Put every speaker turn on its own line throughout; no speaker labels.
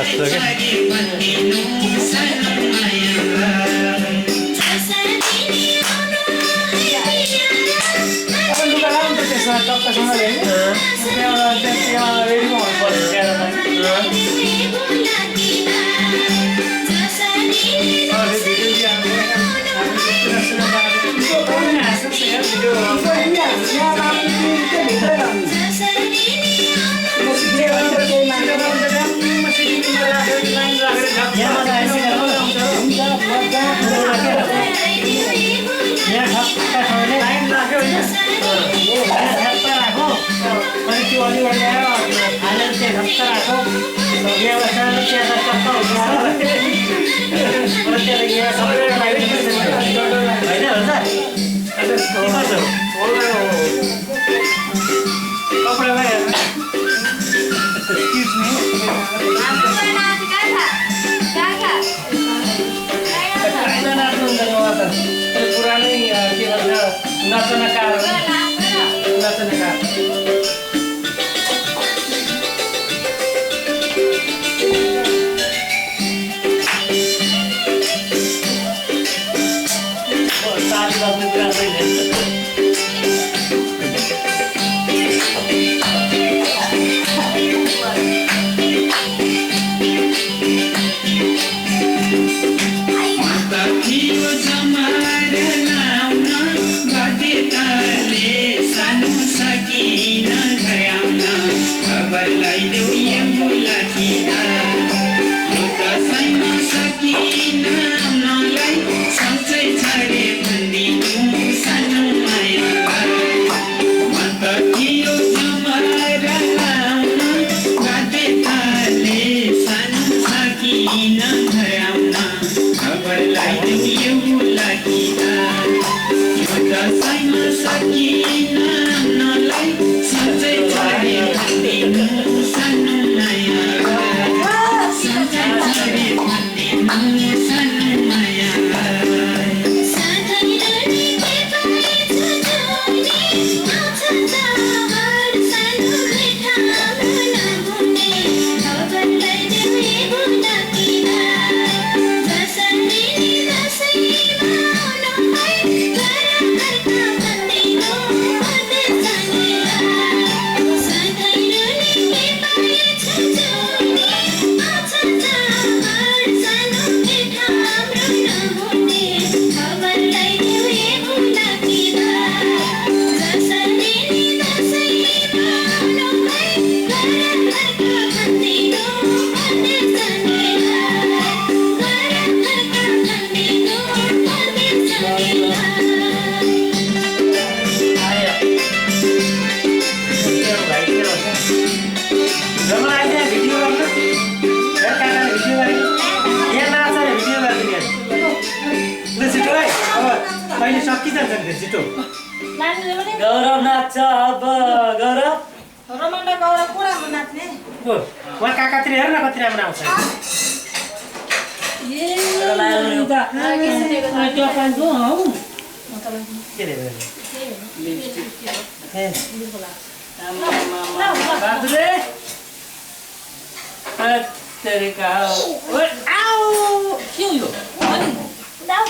जस्तो क्या
गौरव नाच्छ अब गौरव
रमण्डा गौरव कुरामा नाच्ने
वहाँ काकातिर हेर न कति राम्रो आउँछ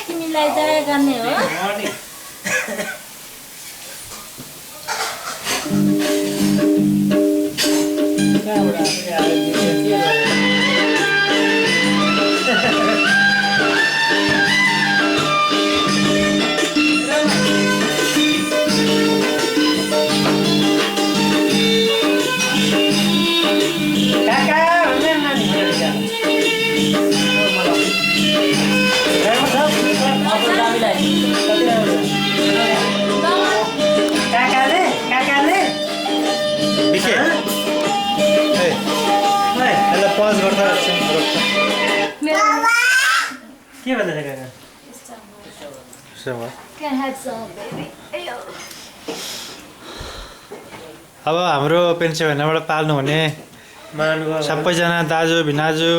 तिमीलाई जय गर्ने हो
पज गर्दा
के भन्दै काका
अब हाम्रो पेन्सनबाट पाल्नु हुने सबैजना दाजु भिनाजु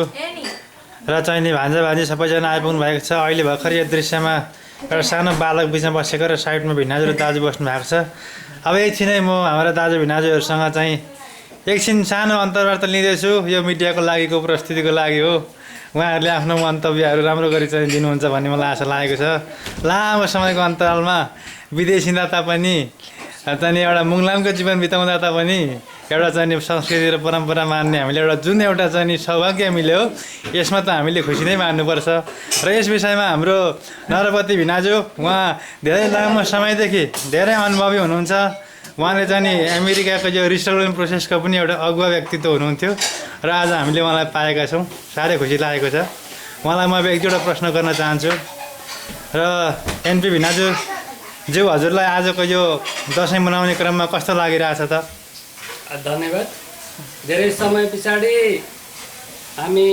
र चाहिँ नि भान्जा भान्जी सबैजना आइपुग्नु भएको छ। अहिले भर्खर यो दृश्यमा एउटा सानो बालक बिचमा बसेको र साइडमा भिनाजु र दाजु बस्नु भएको छ। अब एकछिनै म हाम्रा दाजु भिनाजुहरूसँग चाहिँ एकछिन सानो अन्तर्वार्ता लिँदैछु यो मिडियाको लागिको प्रस्तुतिको लागि हो। उहाँहरूले आफ्नो मन्तव्यहरू राम्रो गरी चाहिँ दिनुहुन्छ भन्ने मलाई आशा लागेको छ। लामो समयको अन्तरालमा विदेशिँदा तापनि चाहिँ एउटा मुङ्लानको जीवन बिताउँदा तापनि एउटा चाहिँ संस्कृति र परम्परा मान्ने हामीले एउटा जुन एउटा चाहिँ सौभाग्य मिल्यो यसमा त हामीले खुसी नै मान्नुपर्छ। र यस विषयमा हाम्रो नरपति भिनाजु उहाँ धेरै लामो समयदेखि धेरै अनुभवी हुनुहुन्छ। उहाँले चाहिँ नि अमेरिकाको यो रिसर्च प्रोसेसको पनि एउटा अगुवा व्यक्तित्व हुनुहुन्थ्यो र आज हामीले उहाँलाई पाएका छौँ। साह्रै खुसी लागेको छ। उहाँलाई म एक दुईवटा प्रश्न गर्न चाहन्छु र एनपी भिनाजु ज्यू हजुरलाई आजको यो दसैँ मनाउने क्रममा कस्तो लागिरहेछ त?
धन्यवाद। धेरै समय पछाडि हामी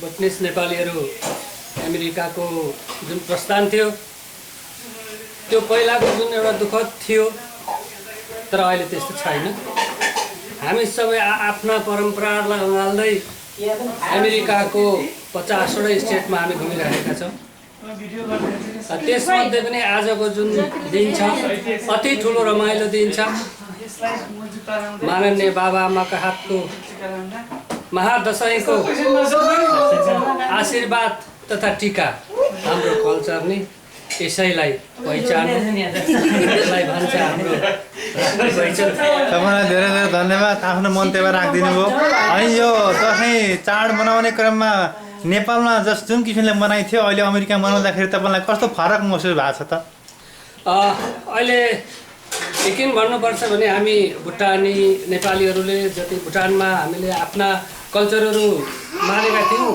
भुटनिस नेपालीहरू अमेरिकाको जुन प्रस्थान थियो त्यो पहिलाको जुन एउटा दुःखद थियो, तर अहिले त्यस्तो छैन। हामी सबै आफ्ना परम्परालाई अँगाल्दै अमेरिकाको 50वटै स्टेटमा हामी घुमिरहेका छौँ। त्यसमध्ये पनि आजको जुन दिन छ अति ठुलो रमाइलो दिन छ। माननीय बाबाआमाका हातको महादशैँको आशीर्वाद तथा टीका हाम्रो कल्चर नि यसैलाई पहिचान, यसलाई भन्छ हाम्रो पहिचान।
तपाईँलाई धेरै धेरै धन्यवाद आफ्नो मन्तव्य राखिदिनु भयो। अनि यो दसैँ चाड मनाउने क्रममा नेपालमा जुन किसिमले मनाइन्थ्यो अहिले अमेरिका मनाउँदाखेरि तपाईँलाई कस्तो फरक महसुस भएको छ त?
अहिले यकिन भन्नुपर्छ भने हामी भुटानी नेपालीहरूले जति भुटानमा हामीले आफ्ना कल्चरहरू मानेका थियौँ,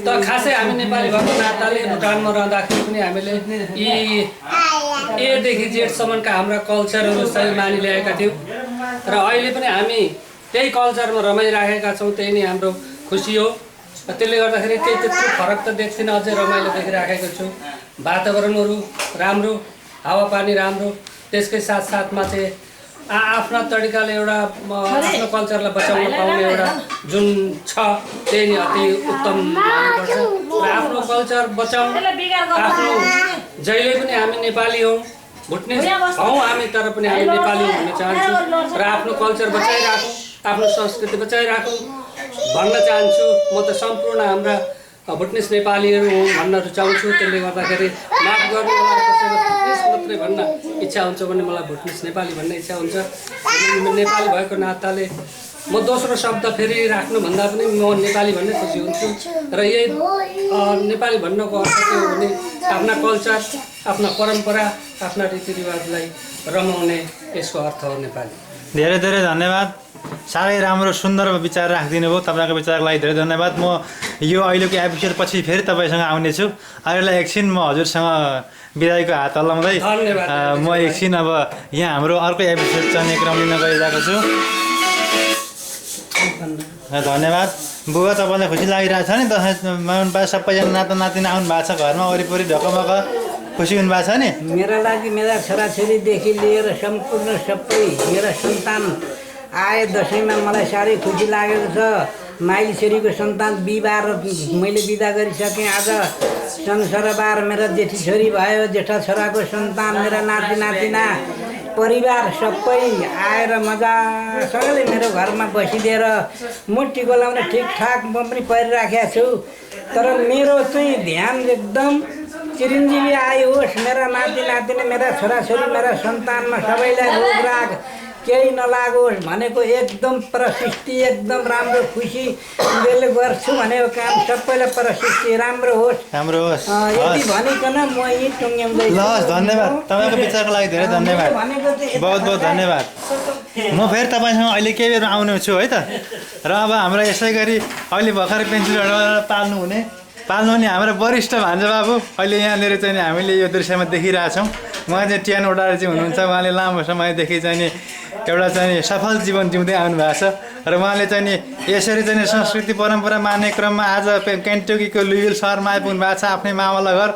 त खासै हामी नेपाली भएको नाताले भुटानमा रहँदाखेरि पनि हामीले यी एदेखि जेडसम्मका हाम्रा कल्चरहरू सबै मानिल्याएका थियौँ र अहिले पनि हामी त्यही कल्चरमा रमाइराखेका छौँ। त्यही नै हाम्रो खुसी हो। त्यसले गर्दाखेरि केही त्यत्रो फरक त देख्दिनँ, अझै रमाइलो देखिराखेको छु। वातावरणहरू राम्रो, हावापानी राम्रो, त्यसकै साथसाथमा चाहिँ आफ्ना तरिकाले एउटा आफ्नो कल्चरलाई बचाउन पाउने एउटा जुन छ त्यही नै अति उत्तम मान्नुपर्छ। र आफ्नो कल्चर बचाउँ, आफ्नो जहिले पनि हामी नेपाली हौँ, भुटनिस हौँ हामी, तर पनि हामी नेपाली हुन चाहन्छौँ र आफ्नो कल्चर बचाइराखौँ, आफ्नो संस्कृति बचाइराखौँ भन्न चाहन्छु। म त सम्पूर्ण हाम्रा भुटनिस नेपालीहरू हुँ भन्न रुचाउँछु। त्यसले गर्दाखेरि माफ गर्नु, मलाई कसैको भुटनिस मात्रै भन्न इच्छा हुन्छ भने मलाई भुटनिस नेपाली भन्ने इच्छा हुन्छ। नेपाली भएको नाताले म दोस्रो शब्द फेरि राख्नुभन्दा पनि म नेपाली भन्ने खुसी हुन्छु। र यही नेपाली भन्नको अर्थ के हो भने आफ्ना कल्चर, आफ्ना परम्परा, आफ्ना रीतिरिवाजलाई रमाउने यसको अर्थ हो नेपाली।
धेरै धेरै धन्यवाद। साह्रै राम्रो सुन्दर विचार राखिदिनु भयो। तपाईँको विचारको लागि धेरै धन्यवाद। म यो अहिलेको एपिसोड पछि फेरि तपाईँसँग आउनेछु। अहिलेलाई एकछिन म हजुरसँग बिदाईको हात हल्लाउँदै म एकछिन अब यहाँ हाम्रो अर्को एपिसोड चल्ने क्रम लिन गइरहेको छु। धन्यवाद। बुबा तपाईँलाई खुसी लागिरहेको छ नि दसैँ मनाउनु पाए? सबैजना नाता नातिनी आउनु भएको छ घरमा, वरिपरि ढकमक खुसी हुनुभएको छ नि?
मेरा लागि मेरा छोराछोरीदेखि लिएर सम्पूर्ण सबै मेरा सन्तान आए दसैँमा मलाई साह्रै खुसी लागेको छ। माइली छोरीको सन्तान बिहिबार मैले बिदा गरिसकेँ। आज संसारबार मेरा जेठी छोरी भयो, जेठा छोराको सन्तान, मेरा नाति नातिना परिवार सबै आएर मजासँगले मेरो घरमा बसिदिएर मुट्टी गोलाउने ठिकठाक म पनि परिराखेको छु। तर मेरो चाहिँ ध्यान एकदम चिरञ्जीवी आयोस्, मेरा नाति नातिनी, मेरा छोराछोरी, मेरा सन्तानमा सबैलाई रोगराग केही नलागोस् भनेको एकदम प्रशस्ति, एकदम राम्रो खुसी मैले गर्छु भनेको काम सबैलाई प्रशस्ति राम्रो होस्,
राम्रो होस्।
यति भनिकन म यही टुङ्ग्याउँदैछु।
लस्, धन्यवाद। तपाईँको विचारको लागि धेरै धन्यवाद। बहुत बहुत धन्यवाद। म फेरि तपाईँसँग अहिले केही बेर आउने छु है त। र अब हाम्रो यसै गरी अहिले भर्खरै पेन्सिलबाट पाल्नु नि हाम्रो वरिष्ठ भान्जा बाबु अहिले यहाँनिर चाहिँ हामीले यो दृश्यमा देखिरहेछौँ। उहाँ चाहिँ ट्यान ओडाएर चाहिँ हुनुहुन्छ। उहाँले लामो समयदेखि चाहिँ नि एउटा चाहिँ सफल जीवन जिउँदै आउनु भएको छ र उहाँले चाहिँ नि यसरी चाहिँ संस्कृति परम्परा मान्ने क्रममा आज केन्टकीको लुइभिल सहरमा आइपुग्नु भएको छ, आफ्नै मावला घर।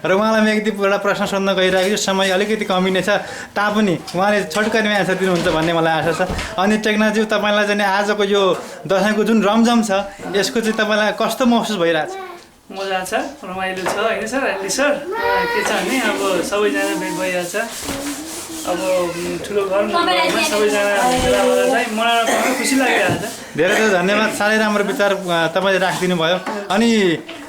र उहाँलाई म एक दुईवटा प्रश्न सोध्न गइरहेको छु। समय अलिकति कमी नै छ तापनि उहाँले छोटकरीमा एन्सर दिनुहुन्छ भन्ने मलाई आशा छ। अनि टेक्नोजी तपाईँलाई चाहिँ आजको यो दसैँको जुन रमझम छ यसको चाहिँ तपाईँलाई कस्तो महसुस भइरहेछ?
मजा छ, रमाइलो छ होइन सर? अहिले सर के छ भने अब सबैजना भेट भइरहेछ। अब ठुलो घरमा सबैजना भेला भएर चाहिँ मलाई खुसी लागिरहेको छ।
धेरै धेरै धन्यवाद। साह्रै राम्रो विचार तपाईँले राखिदिनु भयो। अनि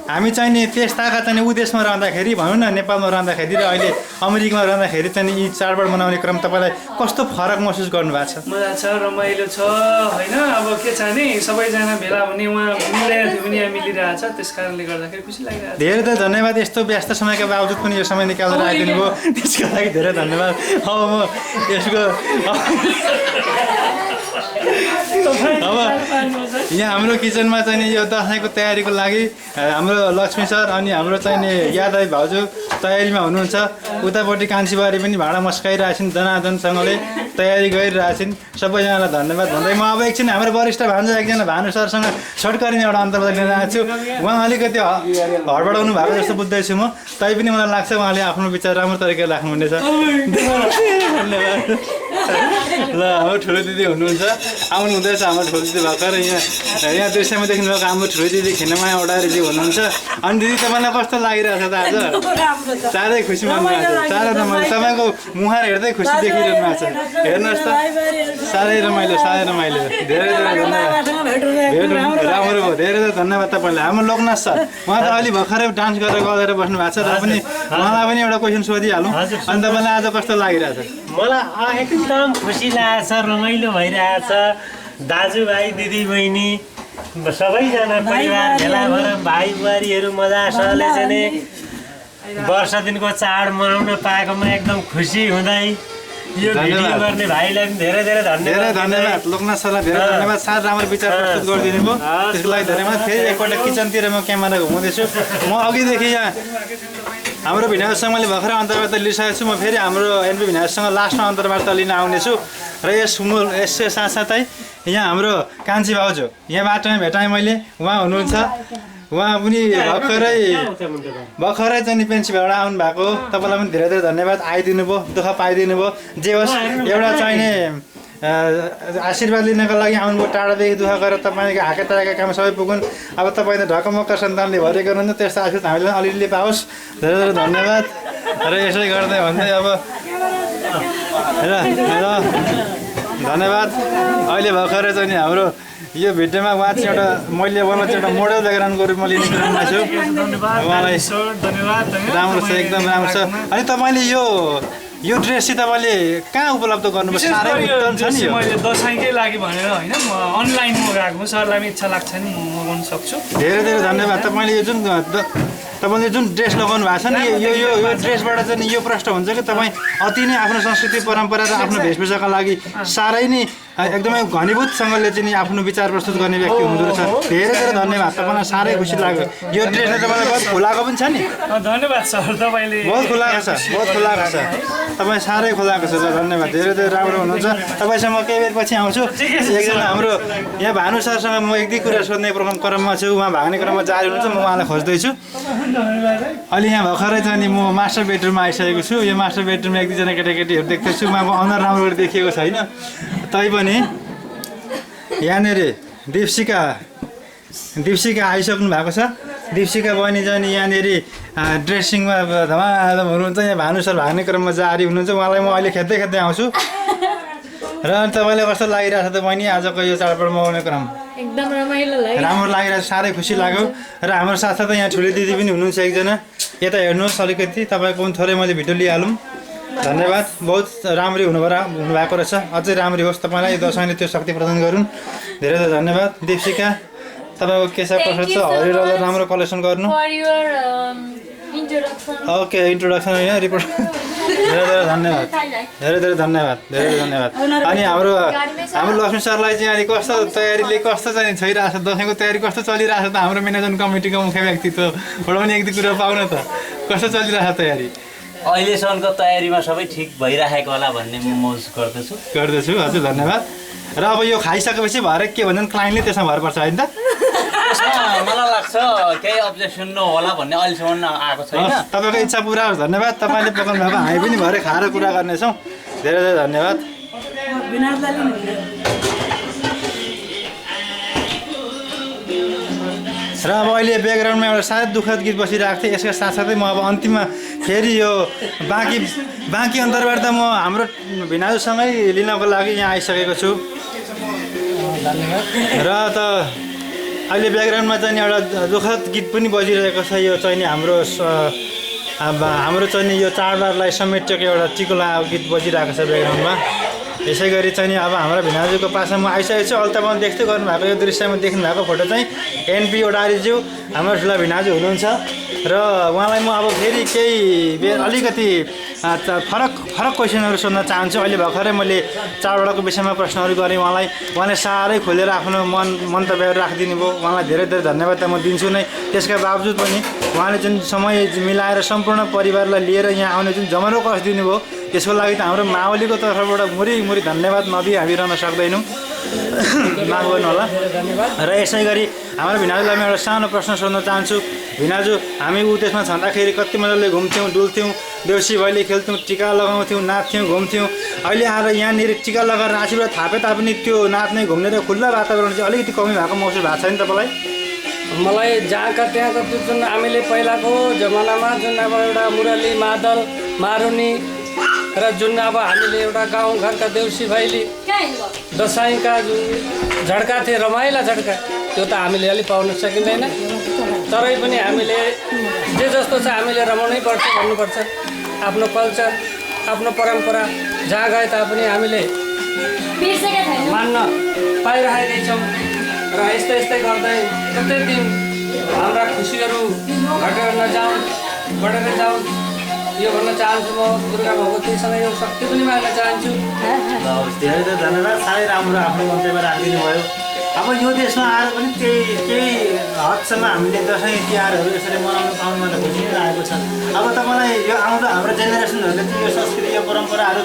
हामी चाहिँ नि त्यस ताका चाहिँ उदेशमा रहँदाखेरि भनौँ न नेपालमा रहँदाखेरि र अहिले अमेरिकामा रहँदाखेरि चाहिँ यी चाडबाड मनाउने क्रम तपाईँलाई कस्तो फरक महसुस गर्नुभएको छ?
मजा छ, रमाइलो छ होइन। अब के छ भने सबैजना भेला हुने उहाँ मिलेर थियो भने यहाँ मिलिरहेछ, त्यस कारणले गर्दाखेरि खुसी लागिरहेको छ।
धेरै धेरै धन्यवाद। यस्तो व्यस्त समयका बावजुद पनि यो समय निकालेर आइदिनु भयो, त्यसको लागि धेरै धन्यवाद। अब म यसको अब यहाँ हाम्रो किचनमा चाहिँ नि यो दसैँको तयारीको लागि हाम्रो लक्ष्मी सर अनि हाम्रो चाहिँ नि यादव भाउजू तयारीमा हुनुहुन्छ। उतापट्टि कान्छीबारी पनि भाँडा मस्काइरहेछन्, दनादनसँगले तयारी गरिरहेछन्। सबैजनालाई धन्यवाद भन्दै म अब एकछिन हाम्रो वरिष्ठ भान्जा एकजना भानु सरसँग छोटकरीमा एउटा अन्तर्वार्ता लिन आएको छु। उहाँ अलिकति हडबडाउनु भएको जस्तो बुझ्दैछु म, तैपनि मलाई लाग्छ उहाँले आफ्नो विचार राम्रो तरिकाले राख्नुहुनेछ। धन्यवाद। ल हाम्रो ठुलो दिदी हुनुहुन्छ, आउनु हुँदैछ हाम्रो ठुलो दिदी भर्खर यहाँ दृश्यमा देख्नुभएको हाम्रो ठुलो दिदी खिनमाया ओडारीजी हुनुहुन्छ। अनि दिदी तपाईँलाई कस्तो लागिरहेछ त आज? साह्रै खुसी मान्नुभएको छ। साह्रै रमाइलो, तपाईँको मुहार हेर्दै खुसी देखिरहनु भएको छ। हेर्नुहोस् त, साह्रै रमाइलो, साह्रै रमाइलो। धेरै धेरै धन्यवाद। राम्रो भयो, धेरै धेरै धन्यवाद तपाईँलाई। हाम्रो लोकनाथ सर उहाँ त अलि भर्खरै डान्स गरेर गएर बस्नु भएको छ, र पनि उहाँलाई पनि एउटा क्वेसन सोधिहालौँ। अनि तपाईँलाई आज कस्तो लागिरहेछ?
मलाई एकदम खुसी लागेको छ, रमाइलो भइरहेछ। दाजुभाइ दिदीबहिनी सबैजना परिवार भेला भएर भाइ बुहारीहरू मजासँगले चाहिँ नि वर्ष दिनको चाड मनाउन पाएकोमा एकदम खुसी हुँदै यो भिडियो गर्ने भाइलाई पनि धेरै धेरै
धेरै धन्यवाद। लोकनाथ सरलाई धेरै धन्यवाद, साह्रै राम्रो विचार प्रस्तुत गरिदिनु भयो, त्यसको लागि धन्यवाद। फेरि एकपल्ट किचनतिर म क्यामेरा घुमाउँदैछु। म अघिदेखि यहाँ हाम्रो भिनाजसँग मैले भर्खर अन्तर्वार्ता लिइसकेको छु। म फेरि हाम्रो एनपी भिनाजसँग लास्टमा अन्तर्वार्ता लिन आउनेछु। र यसको साथसाथै यहाँ हाम्रो कान्छी भाउजू यहाँ बाटोमा भेटाएँ मैले, उहाँ हुनुहुन्छ। उहाँ पनि भर्खरै चाहिँ नि पेन्सिलबाट आउनु भएको। तपाईँलाई पनि धेरै धेरै धन्यवाद, आइदिनु भयो, दुःख पाइदिनु भयो। जे होस् एउटा चाहिने आशीर्वाद लिनको लागि आउनुभयो, टाढादेखि दुःख गरेर तपाईँको हाका टाढाका काम सबै पुगुन्। अब तपाईँ त ढकमक्क सन्तानले भरेको हुनुहुन्छ, त्यस्तो आशीर्वाद हामीले पनि अलिअलि पाओस्। धेरै धेरै धन्यवाद। र यसै गर्दै भन्दै अब र धन्यवाद। अहिले भर्खरै चाहिँ नि हाम्रो यो भिडियोमा उहाँ चाहिँ एउटा मैले उहाँलाई चाहिँ एउटा मोडल ब्याकग्राउन्डको रूपमा लिने क्रममा छु। उहाँलाई राम्रो छ, एकदम राम्रो छ। अनि तपाईँले यो ड्रेस चाहिँ तपाईँले कहाँ उपलब्ध गर्नुभयो? साह्रै उत्तम छ नि।
मैले दसैँकै लागि भनेर होइन, म अनलाइन मगाएको हो। सरलाई पनि इच्छा लाग्छ नि म मगाउन सक्छु।
धेरै धेरै धन्यवाद। तपाईँले यो तपाईँले जुन ड्रेस लगाउनु भएको छ नि, यो ड्रेसबाट चाहिँ यो प्रश्न हुन्छ कि तपाईँ अति नै आफ्नो संस्कृति परम्परा र आफ्नो वेशभूषाका लागि साह्रै नै एकदमै घनीभूतसँगले चाहिँ आफ्नो विचार प्रस्तुत गर्ने व्यक्ति हुँदो रहेछ। धेरै धेरै धन्यवाद। तपाईँलाई साह्रै खुसी लाग्यो। यो ड्रेसले तपाईँलाई बहुत खुलाएको पनि छ नि।
धन्यवाद सर, तपाईँले
बहुत खुलाएको छ, बहुत खुलाएको छ। तपाईँ साह्रै खुलाएको छ। धन्यवाद, धेरै धेरै राम्रो हुनुहुन्छ। तपाईँसँग म केही बेर पछि आउँछु। एकजना हाम्रो यहाँ भानु सरसँग म एक दुई कुरा सोध्ने क्रममा छु। उहाँ भाग्ने क्रममा जारी हुनुहुन्छ, म उहाँलाई खोज्दैछु। अहिले यहाँ भर्खरै चाहिँ नि म मास्टर बेडरुममा आइसकेको छु। यो मास्टर बेडरुममा एक दुईजना केटाकेटीहरू देख्दैछु। उहाँको अनुहार राम्रो देखिएको छैन, तैपनि यहाँनिर दिप्सिका आइसक्नु भएको छ। दिप्सिका बहिनी चाहिँ नि यहाँनिर ड्रेसिङमा धमाधम हुनुहुन्छ। यहाँ भानु सर भाग्ने क्रममा जारी हुनुहुन्छ। उहाँलाई म अहिले खेद्दै आउँछु। र तपाईँलाई कस्तो लागिरहेको छ त बहिनी आजको यो चाडपर्व मनाउने क्रम?
एकदम रमाइलो लाग्यो,
राम्रो लागिरहेको छ, साह्रै खुसी लाग्यो। र हाम्रो साथसाथै यहाँ ठुलो दिदी पनि हुनुहुन्छ एकजना। यता हेर्नुहोस् अलिकति, तपाईँको पनि थोरै मैले भिडियो लिइहालौँ। धन्यवाद, बहुत राम्ररी हुनुभएको रहेछ। अझै राम्ररी होस्, तपाईँलाई दसैँले त्यो शक्ति प्रदान गरून्। धेरै धेरै धन्यवाद। दिप्सिका तपाईँको के छ कसो छ? हरियर राम्रो कलेक्सन गर्नु। ओके, इन्ट्रोडक्सन होइन, रिपोर्ट। धेरै धेरै धन्यवाद, धेरै धेरै धन्यवाद, धेरै धेरै धन्यवाद। अनि हाम्रो लक्ष्मी सरलाई चाहिँ अहिले कस्तो तयारीले कस्तो चाहिँ छोइरहेको छ? दसैँको तयारी कस्तो चलिरहेको छ त? हाम्रो म्यानेजमेन्ट कमिटीको मुख्य व्यक्तित्वबाट पनि एक दुई कुरा पाउन त, कस्तो चलिरहेको छ तयारी?
अहिलेसम्मको तयारीमा सबै ठिक भइरहेको होला भन्ने म महसुस गर्दैछु। हजुर धन्यवाद। र अब यो खाइसकेपछि भएर के भन्छन् क्लाइन्टले, त्यसमा भर पर्छ होइन त? मलाई लाग्छ केही अब्जेक्सन नहोला भन्ने अहिलेसम्म आएको छैन।
तपाईँको इच्छा पुरा होस्। धन्यवाद। तपाईँले पकाउनु भएको हामी पनि भरे खाएर कुरा गर्नेछौँ। धेरै धेरै धन्यवाद। र अब अहिले ब्याकग्राउन्डमा एउटा सायद दुःखद गीत बसिरहेको थियो। यसका साथसाथै म अब अन्तिममा फेरि यो बाँकी अन्तर्वार्ता म हाम्रो भिनाजुसँगै लिनको लागि यहाँ आइसकेको छु। र त अहिले ब्याकग्राउन्डमा चाहिँ एउटा दुःखद गीत पनि बजिरहेको छ। यो चाहिँ नि हाम्रो चाहिँ यो चाडबाडलाई समेटेको एउटा टिको लगाएको गीत बजिरहेको छ ब्याकग्राउन्डमा। यसै गरी चाहिँ नि अब हाम्रो भिनाजुको पासमा आइसकेको छु। अहिले तपाईँले देख्दै गर्नुभएको यो दृश्यमा देख्नुभएको फोटो चाहिँ एनपी ओडारीज्यू हाम्रो ठुला भिनाजु हुनुहुन्छ। र उहाँलाई म अब फेरि केही अलिकति फरक क्वेसनहरू सोध्न चाहन्छु। अहिले भर्खरै मैले चाडबाडको विषयमा प्रश्नहरू गरेँ उहाँले साह्रै खोलेर आफ्नो मन्तव्यहरू राखिदिनु भयो। उहाँलाई धेरै धेरै धन्यवाद त म दिन्छु नै। त्यसका बावजुद पनि उहाँले जुन समय मिलाएर सम्पूर्ण परिवारलाई लिएर यहाँ आउने जुन जमरो कस दिनुभयो त्यसको लागि त हाम्रो माओलीको तर्फबाट मुरी धन्यवाद नदिई हामी रहन सक्दैनौँ। माफ गर्नु होला। र यसै गरी हाम्रो भिनाजुलाई म एउटा सानो प्रश्न सोध्न चाहन्छु। भिनाजु हामी त्यसमा छँदाखेरि कति मजाले घुम्थ्यौँ डुल्थ्यौँ देउसी भैली खेल्थ्यौँ टिका लगाउँथ्यौँ नाच्थ्यौँ घुम्थ्यौँ। अहिले आएर यहाँनिर टिका लगाएर आशीर्वाद थापे तापनि त्यो नाच्ने घुम्ने र खुल्ला वातावरण चाहिँ अलिकति कमी भएको महसुस भएको छ नि तपाईँलाई?
मलाई जहाँका त्यहाँको त्यो जुन हामीले पहिलाको जमानामा जुन अब एउटा मुरली मादल मारुनी र जुन अब हामीले एउटा गाउँघरका देउसी भैली दसैँका जुन झड्का थिए रमाइला झड्का त्यो त हामीले अलि पाउन सकिँदैन। तरै पनि हामीले जे जस्तो छ हामीले रमाउनै पर्छ भन्नुपर्छ। आफ्नो कल्चर आफ्नो परम्परा जहाँ गए तापनि हामीले मान्न पाइरहेकै छौँ। र यस्तै गर्दै प्रत्येक दिन हाम्रा खुसीहरू घटेर नजाउँ बढेर जाउँ यो भन्न चाहन्छु। म दुर्गा भगवतीसँग यो शक्ति पनि माग्न चाहन्छु।
धेरै धेरै धन्यवाद। साह्रै राम्रो आफ्नो मन्तव्य राखिदिनु भयो। अब यो देशमा आएर पनि केही हदसम्म हामीले दसैँ तिहारहरू यसरी मनाउनु पाउनु मलाई खुसी नै लागेको छ। अब तपाईँलाई यो आउँदो हाम्रो जेनेरेसनहरूले चाहिँ यो संस्कृति यो परम्पराहरू